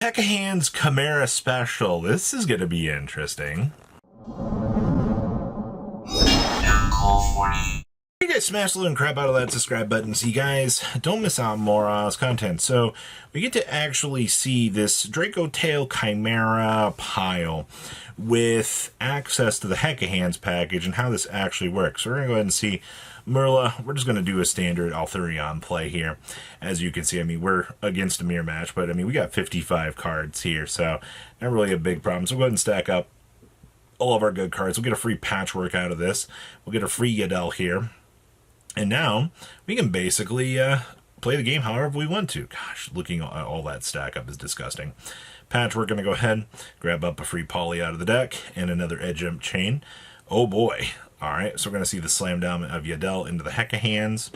Hands Chimera Special. This is going to be interesting. You guys smash the little crap out of that subscribe button so you guys don't miss out on more content. So we get to actually see this Draco Tail Chimera pile with access to the Hands package and how this actually works. So we're going to go ahead and see Merla. We're just going to do a standard Althurion play here. As you can see, I mean, we're against a mirror match, but I mean, we got 55 cards here, so not really a big problem. So we'll go ahead and stack up all of our good cards. We'll get a free patchwork out of this. We'll get a free Yadel here. And now we can basically play the game however we want to. Gosh, looking at all that stack up is disgusting. Patch, we're going to go ahead, grab up a free poly out of the deck and another edge jump chain. Oh boy. All right, so we're going to see the slam down of Yadel into the Hands.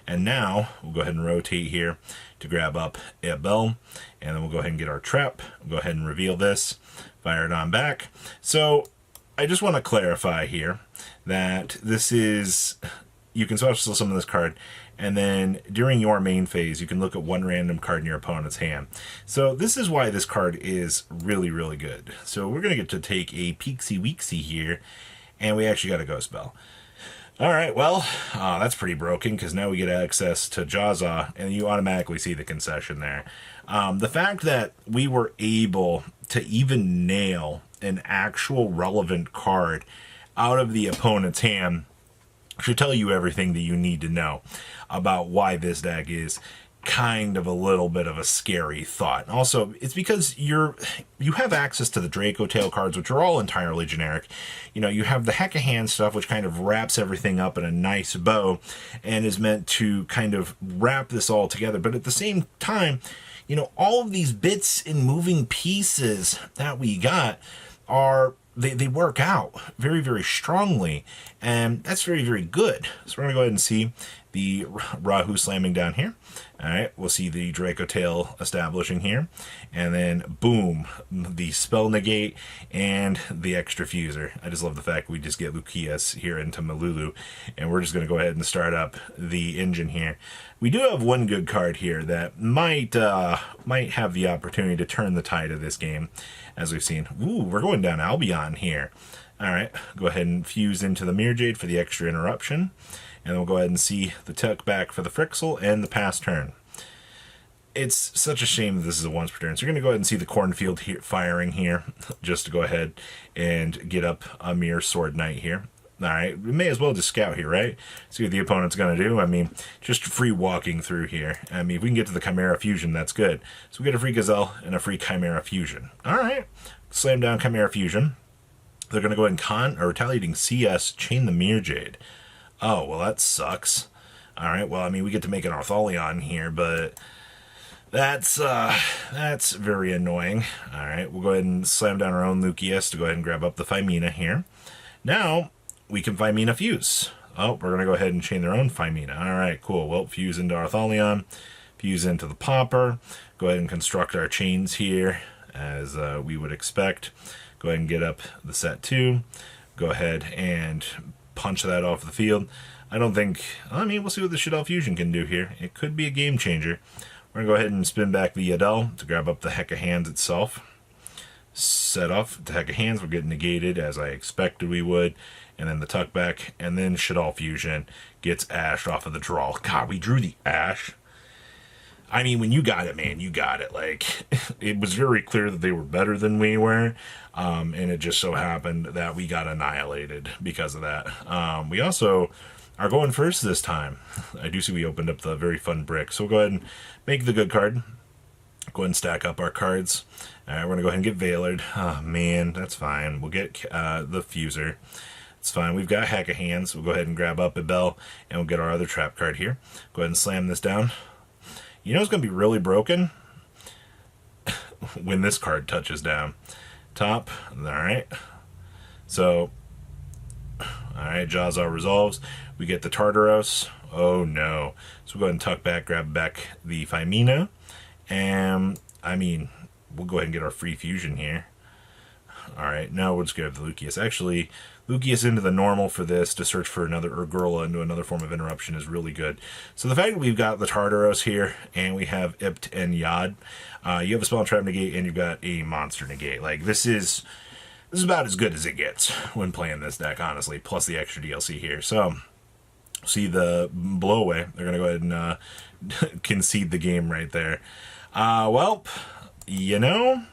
And now we'll go ahead and rotate here to grab up a bell. And then we'll go ahead and get our trap. We'll go ahead and reveal this, fire it on back. So I just want to clarify here that this is... You can swap some of this card, and then during your main phase, you can look at one random card in your opponent's hand. So this is why this card is really, really good. So we're going to get to take a Peeksy Weeksy here, and we actually got a Ghost Bell. All right, well, that's pretty broken, because now we get access to Jaza, and you automatically see the concession there. The fact that we were able to even nail an actual relevant card out of the opponent's hand should tell you everything that you need to know about why this deck is kind of a little bit of a scary thought. Also, it's because you have access to the Draco Tail cards, which are all entirely generic. You know, you have the Hand stuff, which kind of wraps everything up in a nice bow and is meant to kind of wrap this all together. But at the same time, you know, all of these bits and moving pieces that we got are... They work out very, very strongly, and that's very, very good. So we're going to go ahead and see the Rahu slamming down here. All right, we'll see the Draco Tail establishing here, and then boom, the spell negate and the extra fuser. I just love the fact we just get Lucius here into Malulu, and we're just going to go ahead and start up the engine here. We do have one good card here that might have the opportunity to turn the tide of this game, as we've seen. Ooh, we're going down Albion here. All right, go ahead and fuse into the Mirror Jade for the extra interruption. And then we'll go ahead and see the tuck back for the Frixel and the pass turn. It's such a shame that this is a once per turn. So you're going to go ahead and see the Cornfield here, firing here, just to go ahead and get up a Mirror Sword Knight here. All right, we may as well just scout here, right? See what the opponent's going to do. I mean, just free walking through here. I mean, if we can get to the Chimera Fusion, that's good. So we get a free Gazelle and a free Chimera Fusion. All right, slam down Chimera Fusion. They're going to go ahead and retaliating CS, chain the Mirror Jade. Oh, well, that sucks. All right, well, I mean, we get to make an Artholion here, but that's very annoying. All right, we'll go ahead and slam down our own Lucius to go ahead and grab up the Phimina here. Now, we can Phimina fuse. Oh, we're going to go ahead and chain their own Phimina. All right, cool. Well, fuse into Artholion, fuse into the Pauper. Go ahead and construct our chains here, as we would expect. Go ahead and get up the set 2. Go ahead and punch that off the field. I mean, we'll see what the Shadell Fusion can do here. It could be a game changer. We're going to go ahead and spin back the Yadel to grab up the Hands itself. Set off the Hands. We're getting negated as I expected we would. And then the tuck back. And then Shadell Fusion gets Ash off of the draw. God, we drew the Ash. I mean, when you got it, man, you got it. Like, it was very clear that they were better than we were. And it just so happened that we got annihilated because of that. We also are going first this time. I do see we opened up the very fun brick. So we'll go ahead and make the good card. Go ahead and stack up our cards. All right, we're going to go ahead and get Veilered. Oh, man, that's fine. We'll get the Fuser. It's fine. We've got Hands. We'll go ahead and grab up a Bell, and we'll get our other trap card here. Go ahead and slam this down. You know it's going to be really broken? When this card touches down. Top. All right. So, all right, Jaza resolves. We get the Tartaros. Oh, no. So we'll go ahead and tuck back, grab back the Phimina. And, I mean, we'll go ahead and get our free fusion here. Alright, now we'll just go to the Lucius. Actually, Lucius into the normal for this to search for another Urgurla into another form of interruption is really good. So the fact that we've got the Tartaros here, and we have Ipt and Yod, you have a spell trap negate, and you've got a monster negate. Like, this is about as good as it gets when playing this deck, honestly, plus the extra DLC here. So, see the blowaway. They're going to go ahead and concede the game right there. Well, you know,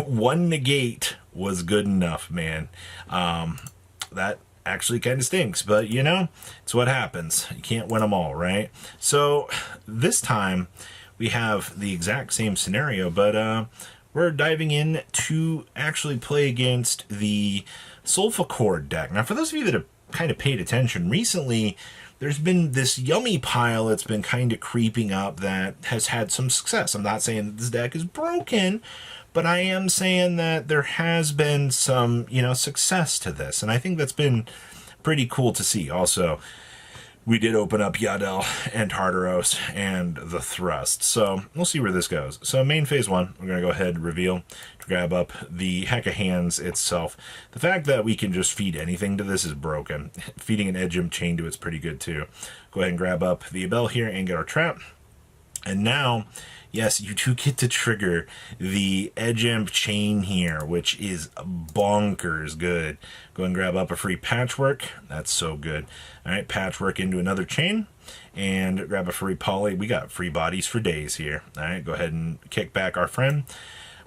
one negate was good enough, man. That actually kind of stinks, but you know, it's what happens. You can't win them all, right? So this time we have the exact same scenario, but we're diving in to actually play against the Sulfachord deck. Now, for those of you that have kind of paid attention recently, there's been this yummy pile that's been kind of creeping up that has had some success. I'm not saying that this deck is broken, but I am saying that there has been some, you know, success to this. And I think that's been pretty cool to see. Also, we did open up Yadel and Tartaros and the Thrust. So we'll see where this goes. So main phase one, we're going to go ahead and reveal to grab up the Heck of Hands itself. The fact that we can just feed anything to this is broken. Feeding an Edge Imp chain to it's pretty good too. Go ahead and grab up the Abel here and get our trap. And now, yes, you do get to trigger the Edge Imp chain here, which is bonkers good. Go and grab up a free Patchwork. That's so good. All right, Patchwork into another chain. And grab a free Poly. We got free bodies for days here. All right, go ahead and kick back our friend.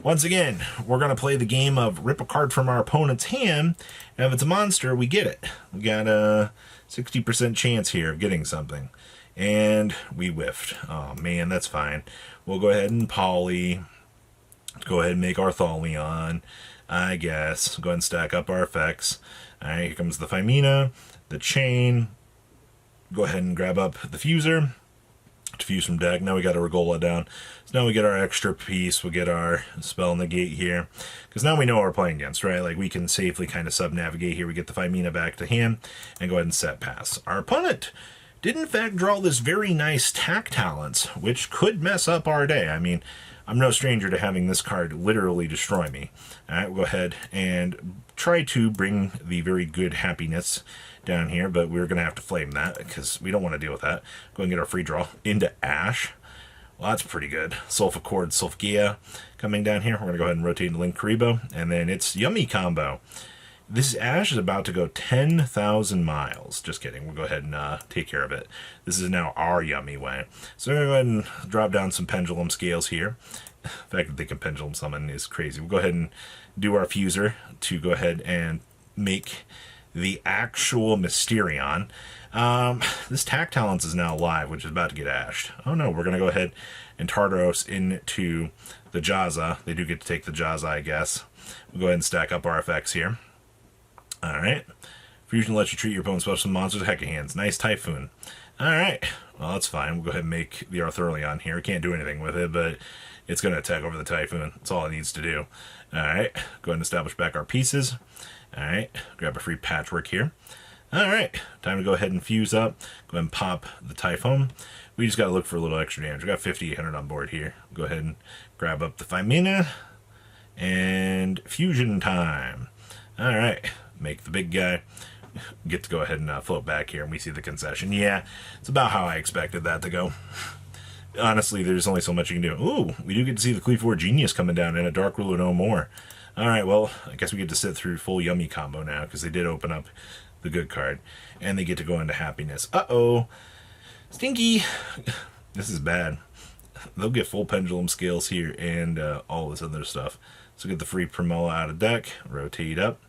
Once again, we're going to play the game of rip a card from our opponent's hand. And if it's a monster, we get it. We got a 60% chance here of getting something. And we whiffed. Oh, man, that's fine. We'll go ahead and Poly. Go ahead and make our Tholion, I guess. Go ahead and stack up our effects. All right, here comes the Phimina, the Chain. Go ahead and grab up the Fuser. Fuse from deck. Now we got a Regola down. So now we get our extra piece. We'll get our spell negate here. Because now we know what we're playing against, right? Like, we can safely kind of sub-navigate here. We get the Phimina back to hand and go ahead and set pass. Our opponent did in fact draw this very nice Tack Talents, which could mess up our day. I mean, I'm no stranger to having this card literally destroy me. All right, we'll go ahead and try to bring the very good happiness down here, but we're going to have to flame that because we don't want to deal with that. Go and get our free draw into Ash. Well, that's pretty good. Sulfachord, Sulfgia coming down here. We're going to go ahead and rotate into Link Karibo, and then it's Yummy combo. This Ash is about to go 10,000 miles. Just kidding. We'll go ahead and take care of it. This is now our Yummy way. So we're going to go ahead and drop down some pendulum scales here. The fact that they can pendulum summon is crazy. We'll go ahead and do our Fuser to go ahead and make the actual Mysterion. This Tack Talents is now live, which is about to get ashed. Oh no, we're going to go ahead and Tartaros into the Jaza. They do get to take the Jaza, I guess. We'll go ahead and stack up our effects here. Alright. Fusion lets you treat your opponent's special monsters Heck of Hands. Nice Typhoon. Alright. Well, that's fine. We'll go ahead and make the Arthurion here. Can't do anything with it, but it's going to attack over the Typhoon. That's all it needs to do. Alright. Go ahead and establish back our pieces. Alright. Grab a free Patchwork here. Alright. Time to go ahead and fuse up. Go ahead and pop the Typhoon. We just got to look for a little extra damage. We got 5,800 on board here. Go ahead and grab up the Phimina. And fusion time. Alright. Make the big guy get to go ahead and float back here, and we see the concession. Yeah, it's about how I expected that to go. Honestly, there's only so much you can do. Ooh, we do get to see the Cleave 4 Genius coming down and a Dark Ruler no more. Alright, well, I guess we get to sit through full Yummy combo now, because they did open up the good card, and they get to go into Happiness. Uh-oh. Stinky. This is bad. They'll get full Pendulum Scales here, and all this other stuff. So get the free Primella out of deck, rotate up,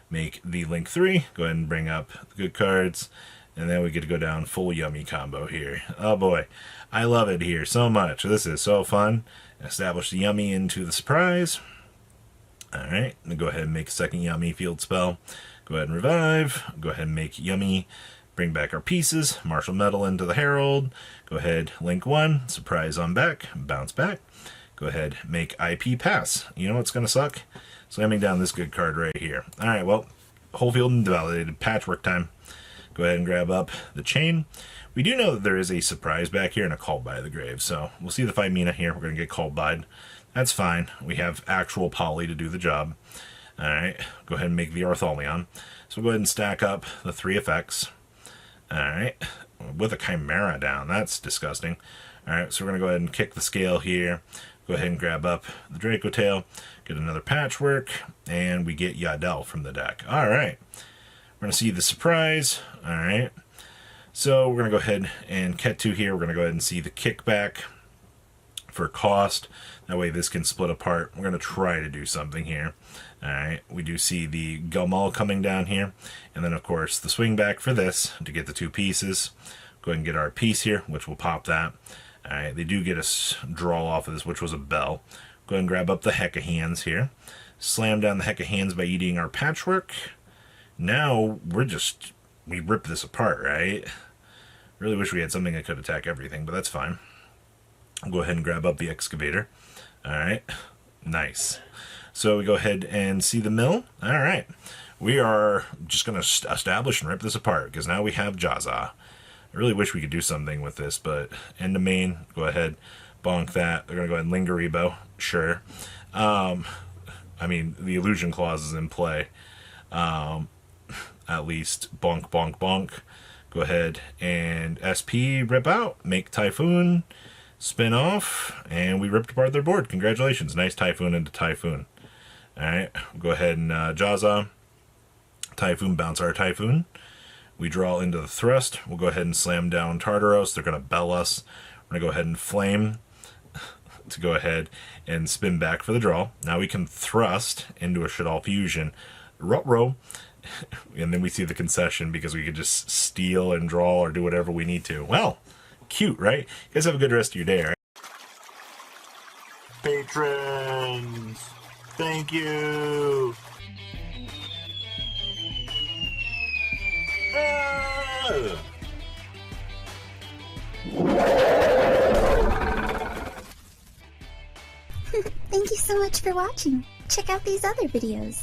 make the Link 3, go ahead and bring up the good cards, and then we get to go down full Yummy combo here. Oh boy, I love it here so much. This is so fun. Establish the Yummy into the surprise. Alright, then go ahead and make a second Yummy field spell. Go ahead and revive. Go ahead and make Yummy. Bring back our pieces. Martial Metal into the Herald. Go ahead, Link 1, surprise on back, bounce back. Go ahead, make IP pass. You know what's going to suck? Slamming down this good card right here. Alright, well, whole field invalidated. Patchwork time. Go ahead and grab up the Chain. We do know that there is a surprise back here and a Called by the Grave, so we'll see the Phimina here. We're going to get Called by. That's fine. We have actual Poly to do the job. Alright, go ahead and make the Ortholion. So we'll go ahead and stack up the 3 effects. Alright, with a Chimera down, that's disgusting. Alright, so we're going to go ahead and kick the scale here. Go ahead and grab up the Draco Tail, get another Patchwork, and we get Yaddle from the deck. Alright, we're going to see the surprise. Alright, so we're going to go ahead and Ketu here. We're going to go ahead and see the kickback for cost. That way this can split apart. We're going to try to do something here. Alright, we do see the Gumal coming down here. And then, of course, the swing back for this to get the 2 pieces. Go ahead and get our piece here, which will pop that. Alright, they do get a draw off of this, which was a bell. Go ahead and grab up the Heck of Hands here. Slam down the Heck of Hands by eating our Patchwork. Now, we rip this apart, right? Really wish we had something that could attack everything, but that's fine. I'll go ahead and grab up the Excavator. Alright, nice. So we go ahead and see the mill. Alright, we are just going to establish and rip this apart, because now we have Jaza. I really wish we could do something with this, but end of main, go ahead, bonk that. They're going to go ahead and Lingaribo, sure. I mean, the Illusion Clause is in play. At least, bonk, bonk, bonk. Go ahead and SP, rip out, make Typhoon, spin off, and we ripped apart their board. Congratulations, nice Typhoon into Typhoon. Alright, we'll go ahead and Jaza, Typhoon, bounce our Typhoon. We draw into the thrust. We'll go ahead and slam down Tartaros. They're going to bell us. We're going to go ahead and flame to go ahead and spin back for the draw. Now we can thrust into a Shaddoll Fusion. Ruh-roh. And then we see the concession because we can just steal and draw or do whatever we need to. Well, cute, right? You guys have a good rest of your day, all right? Patrons, thank you. Thank you so much for watching. Check out these other videos.